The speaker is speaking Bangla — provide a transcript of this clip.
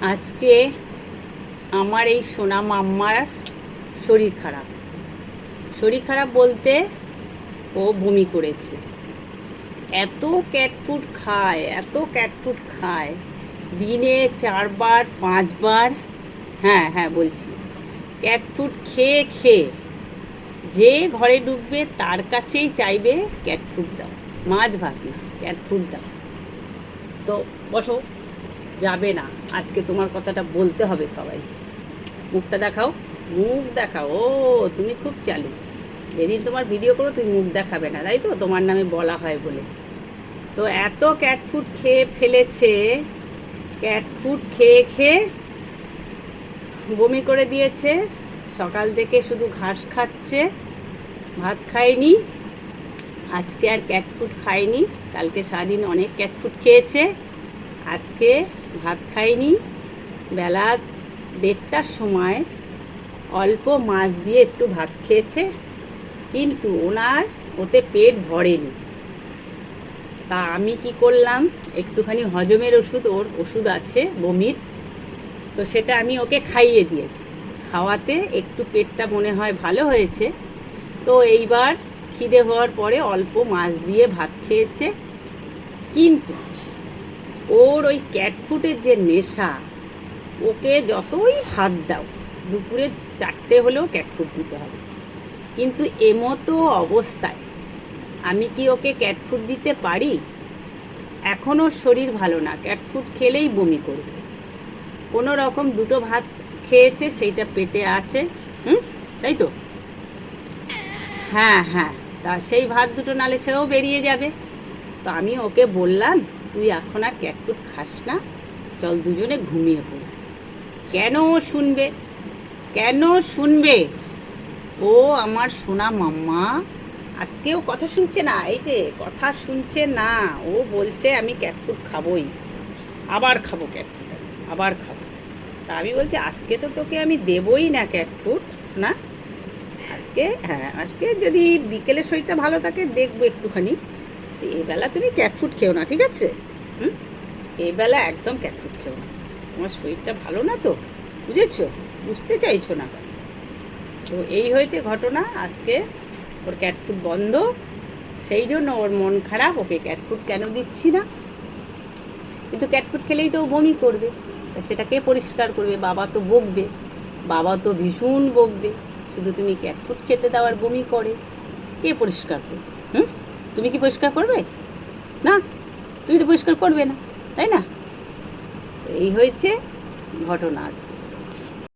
আজকে আমার এই সোনা মাম্মার শরীর খারাপ বলতে ও বমি করেছে। এত ক্যাট ফুড খায় দিনে 4 বার 5 বার। হ্যাঁ বলছি, ক্যাট ফুড খেয়ে খেয়ে যে ঘরে ঢুকবে তার কাছেই চাইবে ক্যাট ফুড দাও, মাছ ভাত না, ক্যাট ফুড দাও। তো বসো, যাবে না, আজকে তোমার কথাটা বলতে হবে সবাইকে। মুখ দেখাও। ও তুমি খুব চালু, যেদিন তোমার ভিডিও করো তুমি মুখ দেখাবে না, তাই তো? তোমার নামে বলা হয় বলে। তো এত ক্যাট ফুড খেয়ে ফেলেছে, ক্যাট ফুড খেয়ে খেয়ে বমি করে দিয়েছে। সকাল থেকে শুধু ঘাস খাচ্ছে, ভাত খায়নি। আজকে আর ক্যাট ফুড খায়নি, কালকে সারাদিন অনেক ক্যাট ফুড খেয়েছে। আজকে ভাত খায়নি। বেলা 1:30টার সময় অল্প মাছ দিয়ে একটু ভাত খেয়েছে, কিন্তু ওতে পেট ভরেনি। তা আমি কি করলাম, একটুখানি হজমের ওষুধ আছে বমির, তো সেটা আমি ওকে খাইয়ে দিয়েছি। খাওয়াতে একটু পেটটা মনে হয় ভালো হয়েছে। তো এইবার খিদে হওয়ার পরে অল্প মাছ দিয়ে ভাত খেয়েছে। কিন্তু ওর ওই ক্যাট ফুডের যে নেশা, ওকে যতই ভাত দাও, দুপুরে 4টে হলেও ক্যাট ফুড দিতে হবে। কিন্তু এমতো অবস্থায় আমি কি ওকে ক্যাট ফুড দিতে পারি? এখন ওর শরীর ভালো না, ক্যাট ফুড খেলেই বমি করবে। কোনো রকম 2টো ভাত খেয়েছে, সেইটা পেটে আছে। তাই তো? হ্যাঁ, তা সেই ভাত 2টো নালে সেও বেরিয়ে যাবে। তো আমি ওকে বললাম, তুই এখন আর ক্যাট ফুড খাস না, চল দুজনে ঘুমিয়ে পড়ি। কেন শুনবে? ও আমার সোনা মাম্মা, আজকেও কথা শুনছে না। এই যে কথা শুনছে না, ও বলছে আমি ক্যাট ফুড খাবোই, আবার খাবো ক্যাট ফুড, আবার খাবো। তা আমি বলছি আজকে তো তোকে আমি দেবই না ক্যাট ফুড না। আজকে যদি বিকেলের শরীরটা ভালো থাকে দেখবো একটুখানি। তো এবেলা তুমি ক্যাট ফুড খেও না, ঠিক আছে? এবেলা একদম ক্যাট ফুড খেও না, তোমার শরীরটা ভালো না তো, বুঝেছো? বুঝতে চাইছো না। তো এই হয়েছে ঘটনা। আজকে ওর ক্যাট ফুড বন্ধ, সেই জন্য ওর মন খারাপ। ওকে ক্যাট ফুড কেন দিচ্ছি না? কিন্তু ক্যাট ফুড খেলেই তো ও বমি করবে, তা সেটা কে পরিষ্কার করবে? বাবা তো ভীষণ বকবে। শুধু তুমি ক্যাট ফুড খেতে দাও আর বমি করে, কে পরিষ্কার করবে? তুমি কি পরিষ্কার করবে? না, তুমি তো পরিষ্কার করবে না, তাই না? তো এই হয়েছে ঘটনা আজকে।